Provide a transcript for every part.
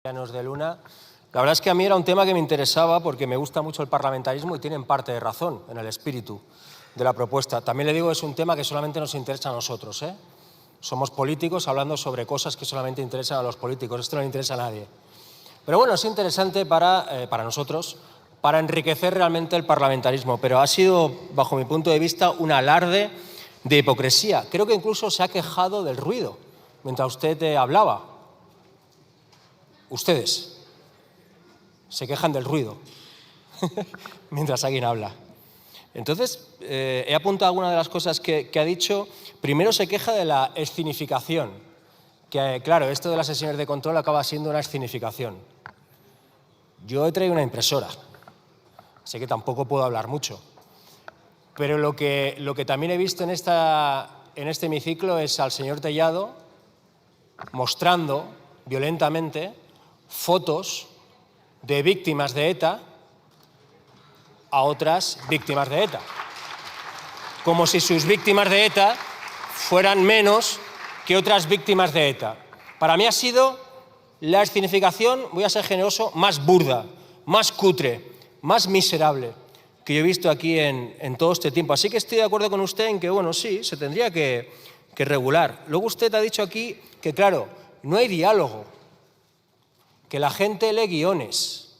Llanos de Luna. La verdad es que a mí era un tema que me interesaba porque me gusta mucho el parlamentarismo y tienen parte de razón en el espíritu de la propuesta. También le digo que es un tema que solamente nos interesa a nosotros, ¿eh? Somos políticos hablando sobre cosas que solamente interesan a los políticos. Esto no le interesa a nadie. Pero bueno, es interesante para nosotros, para enriquecer realmente el parlamentarismo. Pero ha sido, bajo mi punto de vista, un alarde de hipocresía. Creo que incluso se ha quejado del ruido mientras usted hablaba. Ustedes se quejan del ruido mientras alguien habla. Entonces, he apuntado algunas de las cosas que ha dicho. Primero se queja de la escenificación, que claro, esto de las sesiones de control acaba siendo una escenificación. Yo he traído una impresora, así que tampoco puedo hablar mucho. Pero lo que también he visto en este hemiciclo es al señor Tellado mostrando violentamente fotos de víctimas de ETA a otras víctimas de ETA. Como si sus víctimas de ETA fueran menos que otras víctimas de ETA. Para mí ha sido la escenificación, voy a ser generoso, más burda, más cutre, más miserable que yo he visto aquí en todo este tiempo. Así que estoy de acuerdo con usted en que, bueno, sí, se tendría que regular. Luego usted ha dicho aquí que, claro, no hay diálogo, que la gente lee guiones,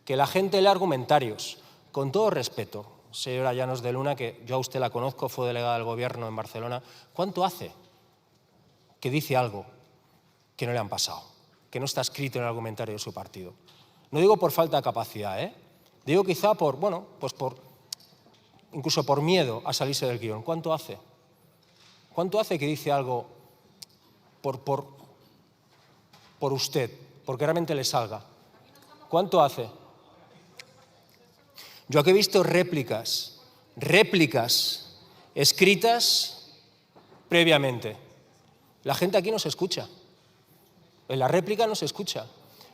que la gente lee argumentarios. Con todo respeto, señora Llanos de Luna, que yo a usted la conozco, fue delegada del Gobierno en Barcelona, ¿cuánto hace que dice algo que no le han pasado, que no está escrito en el argumentario de su partido? No digo por falta de capacidad, digo quizá incluso por miedo a salirse del guión. ¿Cuánto hace? ¿Cuánto hace que dice algo por usted, porque realmente le salga? ¿Cuánto hace? Yo aquí he visto réplicas escritas previamente. La gente aquí no se escucha. En la réplica no se escucha.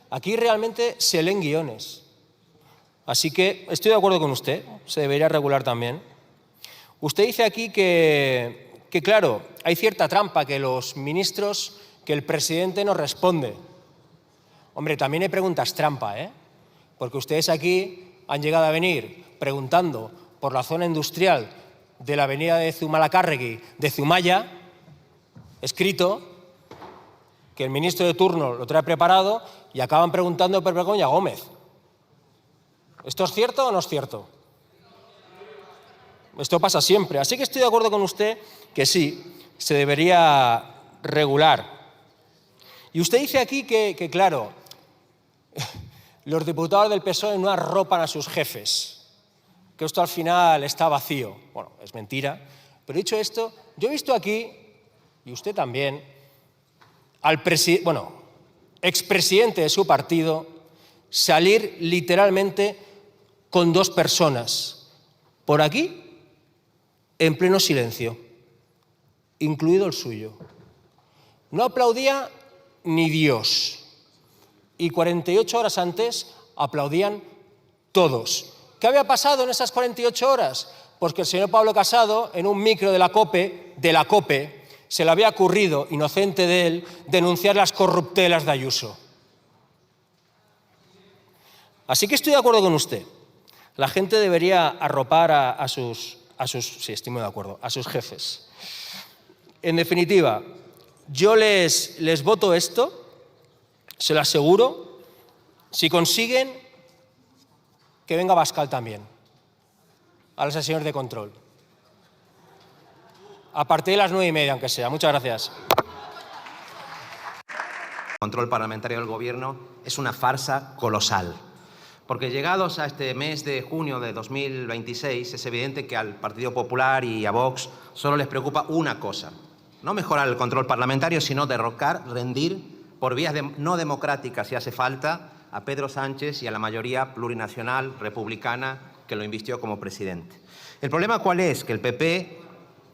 Aquí realmente se leen guiones. Así que estoy de acuerdo con usted, se debería regular también. Usted dice aquí que claro, hay cierta trampa, que los ministros, que el presidente no responde. Hombre, también hay preguntas trampa, porque ustedes aquí han llegado a venir preguntando por la zona industrial de la avenida de Zumalacárregui, de Zumaya, escrito, que el ministro de turno lo trae preparado, y acaban preguntando por Begoña Gómez. ¿Esto es cierto o no es cierto? Esto pasa siempre. Así que estoy de acuerdo con usted que sí, se debería regular. Y usted dice aquí que claro, los diputados del PSOE no arropan a sus jefes, que esto al final está vacío. Bueno, es mentira. Pero dicho esto, yo he visto aquí, y usted también, al expresidente de su partido salir literalmente con dos personas, por aquí, en pleno silencio, incluido el suyo. No aplaudía ni Dios. Y 48 horas antes aplaudían todos. ¿Qué había pasado en esas 48 horas? Pues que el señor Pablo Casado, en un micro de la COPE, se le había ocurrido, inocente de él, denunciar las corruptelas de Ayuso. Así que estoy de acuerdo con usted. La gente debería arropar a sus sí, estoy muy de acuerdo, a sus jefes. En definitiva, yo les voto esto, se lo aseguro, si consiguen que venga Abascal también a las sesiones de control. A partir de las 9:30, aunque sea. Muchas gracias. El control parlamentario del Gobierno es una farsa colosal. Porque llegados a este mes de junio de 2026, es evidente que al Partido Popular y a Vox solo les preocupa una cosa. No mejorar el control parlamentario, sino derrocar, rendir por vías no democráticas, si hace falta, a Pedro Sánchez y a la mayoría plurinacional republicana que lo invistió como presidente. ¿El problema cuál es? Que el PP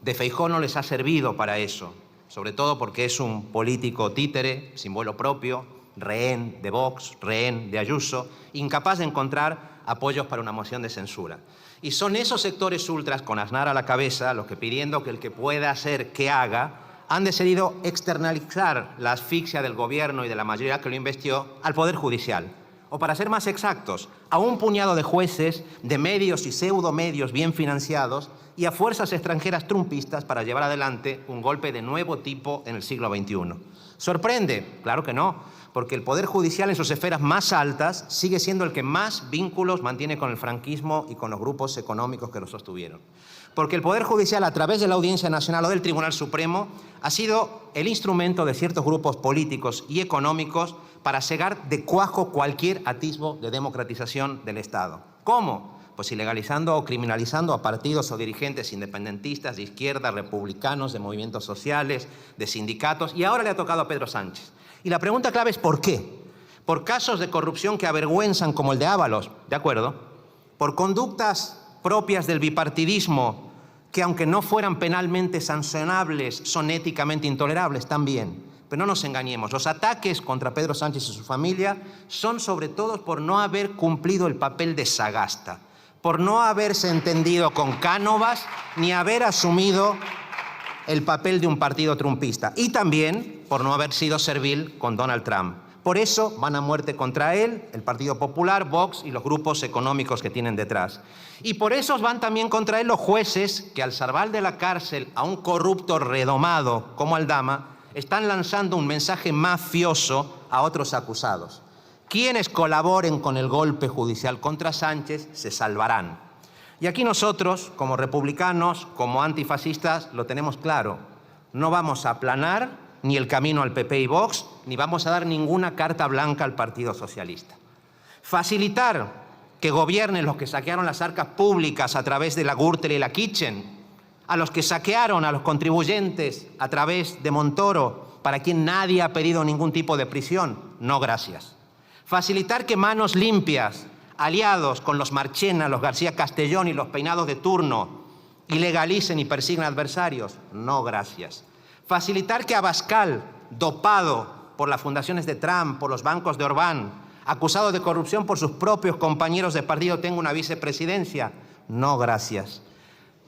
de Feijóo no les ha servido para eso, sobre todo porque es un político títere, sin vuelo propio, rehén de Vox, rehén de Ayuso, incapaz de encontrar apoyos para una moción de censura. Y son esos sectores ultras, con Aznar a la cabeza, los que pidiendo que el que pueda hacer, que haga, han decidido externalizar la asfixia del gobierno y de la mayoría que lo investió al Poder Judicial. O para ser más exactos, a un puñado de jueces, de medios y pseudomedios bien financiados y a fuerzas extranjeras trumpistas para llevar adelante un golpe de nuevo tipo en el siglo XXI. ¿Sorprende? Claro que no, porque el Poder Judicial en sus esferas más altas sigue siendo el que más vínculos mantiene con el franquismo y con los grupos económicos que lo sostuvieron. Porque el Poder Judicial, a través de la Audiencia Nacional o del Tribunal Supremo, ha sido el instrumento de ciertos grupos políticos y económicos para cegar de cuajo cualquier atisbo de democratización del Estado. ¿Cómo? Pues ilegalizando o criminalizando a partidos o dirigentes independentistas, de izquierda, republicanos, de movimientos sociales, de sindicatos, y ahora le ha tocado a Pedro Sánchez. Y la pregunta clave es ¿por qué? Por casos de corrupción que avergüenzan como el de Ábalos, ¿de acuerdo? Por conductas propias del bipartidismo que, aunque no fueran penalmente sancionables, son éticamente intolerables también. Pero no nos engañemos, los ataques contra Pedro Sánchez y su familia son sobre todo por no haber cumplido el papel de Sagasta, por no haberse entendido con Cánovas ni haber asumido el papel de un partido trumpista, y también por no haber sido servil con Donald Trump. Por eso van a muerte contra él, el Partido Popular, Vox y los grupos económicos que tienen detrás. Y por eso van también contra él los jueces que, al salvar de la cárcel a un corrupto redomado como Aldama, están lanzando un mensaje mafioso a otros acusados. Quienes colaboren con el golpe judicial contra Sánchez se salvarán. Y aquí nosotros, como republicanos, como antifascistas, lo tenemos claro. No vamos a aplanar ni el camino al PP y Vox, ni vamos a dar ninguna carta blanca al Partido Socialista. Facilitar que gobiernen los que saquearon las arcas públicas a través de la Gürtel y la Kitchen, a los que saquearon a los contribuyentes a través de Montoro, para quien nadie ha pedido ningún tipo de prisión, no gracias. Facilitar que manos limpias, aliados con los Marchena, los García Castellón y los peinados de turno, ilegalicen y persigan adversarios, no gracias. Facilitar que Abascal, dopado por las fundaciones de Trump, por los bancos de Orbán, acusado de corrupción por sus propios compañeros de partido, tenga una vicepresidencia, no gracias.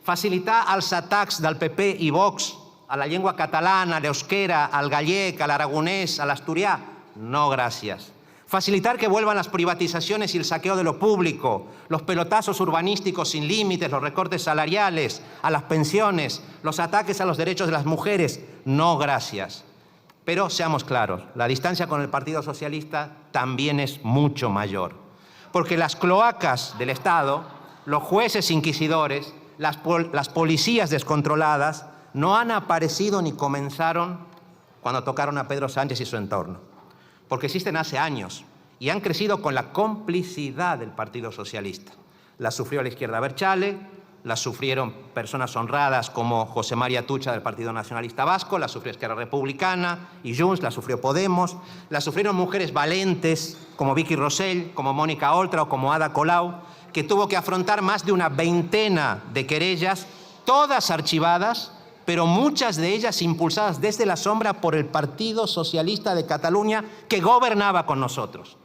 Facilitar als atacs del PP i Vox a la llengua catalana, a l'euskera, al gallec, al aragonès, al asturià, no gracias. Facilitar que vuelvan las privatizaciones y el saqueo de lo público, los pelotazos urbanísticos sin límites, los recortes salariales, a las pensiones, los ataques a los derechos de las mujeres, no gracias. Pero seamos claros, la distancia con el Partido Socialista también es mucho mayor. Porque las cloacas del Estado, los jueces inquisidores, las policías descontroladas, no han aparecido ni comenzaron cuando tocaron a Pedro Sánchez y su entorno. Porque existen hace años y han crecido con la complicidad del Partido Socialista. La sufrió la izquierda abertzale, la sufrieron personas honradas como José María Atutxa del Partido Nacionalista Vasco, la sufrió Esquerra Republicana y Junts, la sufrió Podemos, la sufrieron mujeres valentes como Vicky Rosell, como Mónica Oltra o como Ada Colau, que tuvo que afrontar más de una veintena de querellas, todas archivadas, pero muchas de ellas impulsadas desde la sombra por el Partido Socialista de Cataluña que gobernaba con nosotros.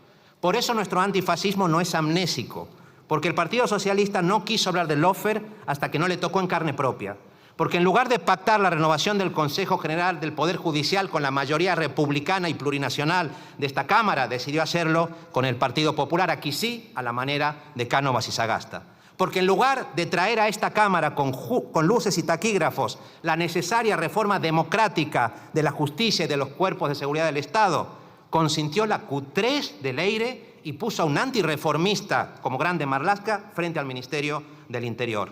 Por eso nuestro antifascismo no es amnésico, porque el Partido Socialista no quiso hablar del lawfare hasta que no le tocó en carne propia. Porque en lugar de pactar la renovación del Consejo General del Poder Judicial con la mayoría republicana y plurinacional de esta Cámara, decidió hacerlo con el Partido Popular, aquí sí, a la manera de Cánovas y Sagasta. Porque en lugar de traer a esta Cámara con luces y taquígrafos la necesaria reforma democrática de la justicia y de los cuerpos de seguridad del Estado, consintió la Q3 de Leire y puso a un antirreformista como Grande Marlaska frente al Ministerio del Interior.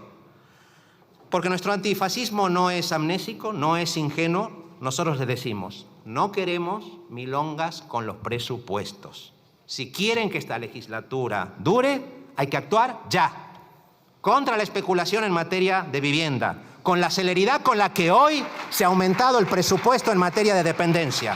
Porque nuestro antifascismo no es amnésico, no es ingenuo, nosotros les decimos, no queremos milongas con los presupuestos. Si quieren que esta legislatura dure, hay que actuar ya. Contra la especulación en materia de vivienda, con la celeridad con la que hoy se ha aumentado el presupuesto en materia de dependencia.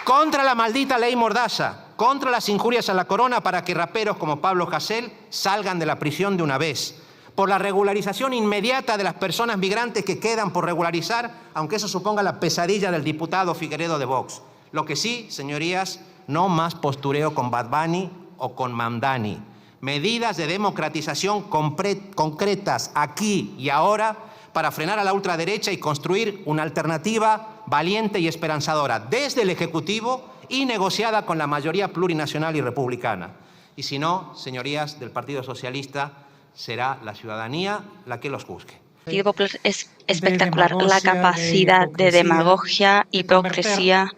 Contra la maldita ley Mordaza, contra las injurias a la corona para que raperos como Pablo Hasél salgan de la prisión de una vez. Por la regularización inmediata de las personas migrantes que quedan por regularizar, aunque eso suponga la pesadilla del diputado Figueredo de Vox. Lo que sí, señorías, no más postureo con Bad Bunny o con Mamdani. Medidas de democratización concretas aquí y ahora para frenar a la ultraderecha y construir una alternativa valiente y esperanzadora desde el Ejecutivo y negociada con la mayoría plurinacional y republicana. Y si no, señorías del Partido Socialista, será la ciudadanía la que los juzgue. El Partido Popular es espectacular, la capacidad de demagogia, hipocresía,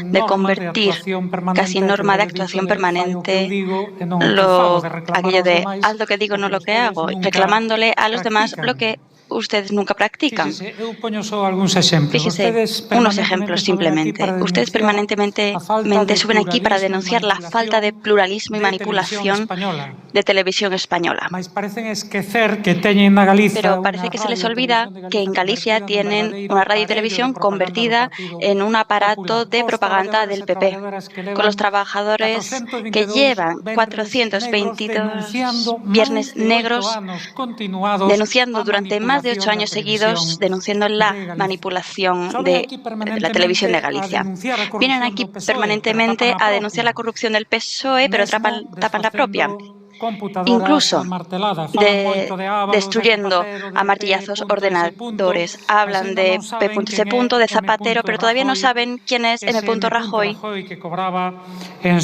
de convertir casi en norma de actuación permanente aquello de haz lo que digo, no lo que hago, reclamándole a los demás lo que ustedes nunca practican. Fíjese, unos ejemplos simplemente. Ustedes permanentemente suben aquí para denunciar la falta de pluralismo y manipulación de televisión española. Pero parece que se les olvida que en Galicia tienen una radio y televisión convertida en un aparato de propaganda del PP, con los trabajadores que llevan 422 viernes negros denunciando durante más de 8 años seguidos, denunciando la manipulación de la televisión de Galicia. Vienen aquí permanentemente a denunciar la corrupción del PSOE, pero tapan la propia. Incluso destruyendo a martillazos ordenadores. Hablan de P.S. de Zapatero, pero todavía no saben quién es M. Rajoy. M.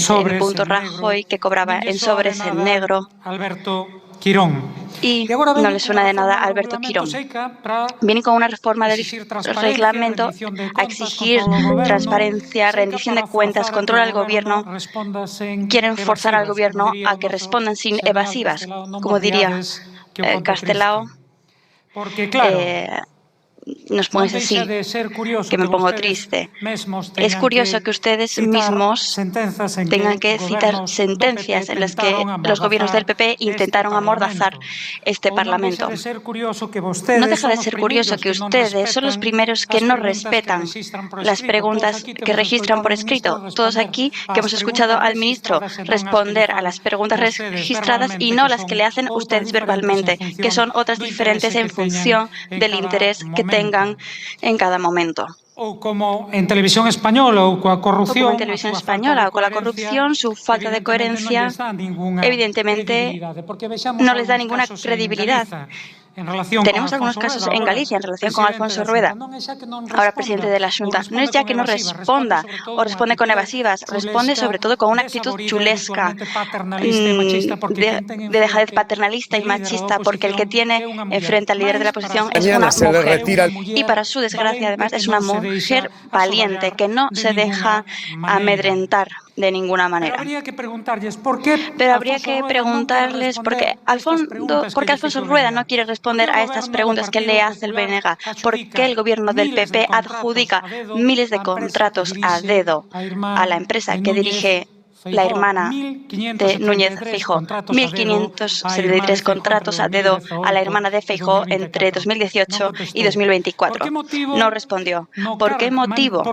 Rajoy que cobraba en sobres en negro. Y no le suena de nada a Alberto Quirón. Vienen con una reforma del reglamento a exigir transparencia, rendición de cuentas, control al gobierno. Quieren forzar al gobierno a que respondan sin evasivas, como diría Castelao. Nos pones así, que me pongo triste. Es curioso que ustedes mismos tengan que citar sentencias en las que los gobiernos del PP intentaron amordazar este Parlamento. No deja de ser curioso que ustedes son los primeros que no respetan las preguntas que registran por escrito. Todos aquí que hemos escuchado al ministro responder a las preguntas registradas y no las que le hacen ustedes verbalmente, que son otras diferentes en función del interés que tengan en cada momento. O como en televisión española o con la corrupción, o con la corrupción, su falta de coherencia, evidentemente no les da ninguna credibilidad. Tenemos algunos casos en Galicia en relación con Alfonso Rueda, ahora presidente de la Xunta. No es ya que no responda o responde con evasivas, responde sobre todo con una actitud chulesca, de dejadez paternalista y machista, porque el que tiene enfrente al líder de la oposición es una mujer. Y para su desgracia, además, es una mujer valiente que no se deja amedrentar de ninguna manera. Pero habría que preguntarles por qué Alfonso Rueda no quiere responder a estas preguntas que le hace el BNG. ¿Por qué el gobierno del PP adjudica miles de contratos a dedo a la empresa que dirige la hermana de Núñez Feijóo? 1.573 contratos a dedo a la hermana de Feijóo entre 2018 y 2024. No respondió. ¿Por qué motivo?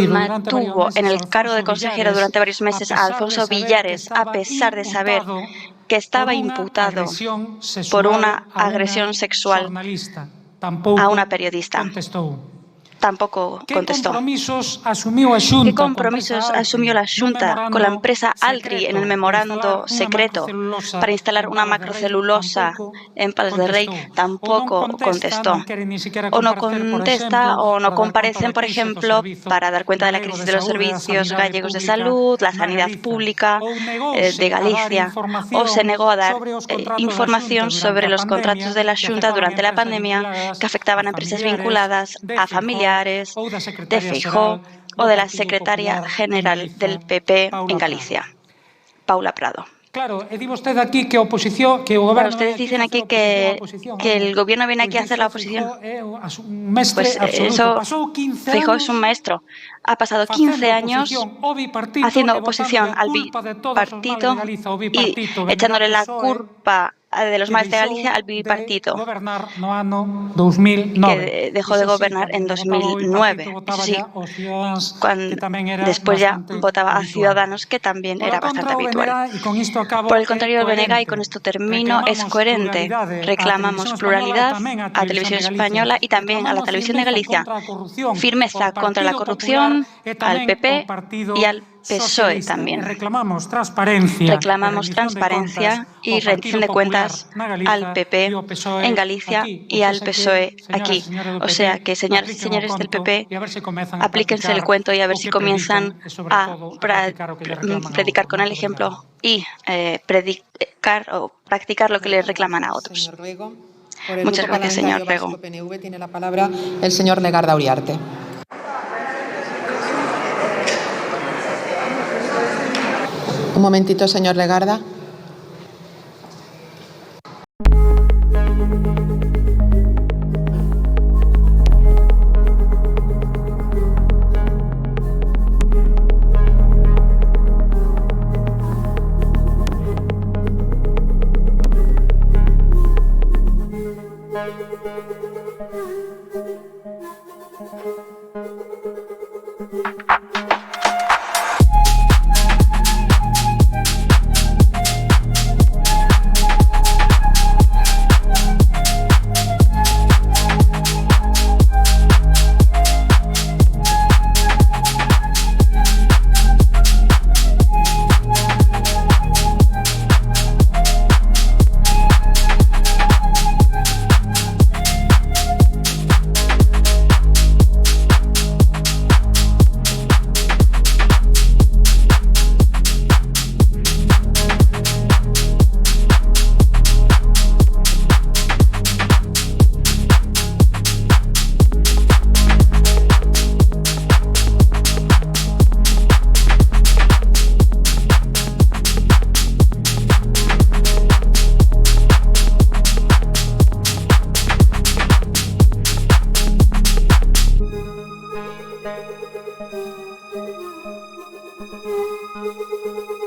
Mantuvo en el cargo de consejero durante varios meses a Alfonso Villares, a pesar de saber que estaba imputado por una agresión sexual a una periodista. Tampoco contestó. ¿Qué compromisos asumió la Xunta con la empresa Altri en el memorando secreto para instalar una macrocelulosa en Palas de Rey? Tampoco contestó. O no contesta o no comparecen, por ejemplo, para dar cuenta de la crisis de los servicios gallegos de salud, la sanidad pública de Galicia, o se negó a dar información sobre los contratos de la Xunta durante la pandemia que afectaban a empresas vinculadas a familiares de Feijóo o de la secretaria general del PP en Galicia, Paula Prado. Claro, ustedes dicen aquí que el gobierno viene aquí a hacer la oposición. Pues eso, Feijóo es un maestro. Ha pasado 15 años haciendo oposición al bipartito y echándole la culpa de los males de Galicia al bipartito, que dejó de gobernar en 2009. Eso sí, después ya votaba a Ciudadanos, que también era bastante habitual. Por el contrario, el BNG, y con esto termino, es coherente. Reclamamos pluralidad a Televisión Española y también a la Televisión de Galicia. Firmeza contra la corrupción, al PP y al PSOE también. Reclamamos transparencia y rendición de cuentas al PP en Galicia y al PSOE aquí. O sea que, señoras y señores del PP, aplíquense el cuento y a ver si comienzan a predicar con el ejemplo y predicar o practicar lo que les reclaman a otros. Muchas gracias, señor Rego. PNV tiene la palabra el señor Legarda Uriarte. Un momentito, señor Legarda. Thank you.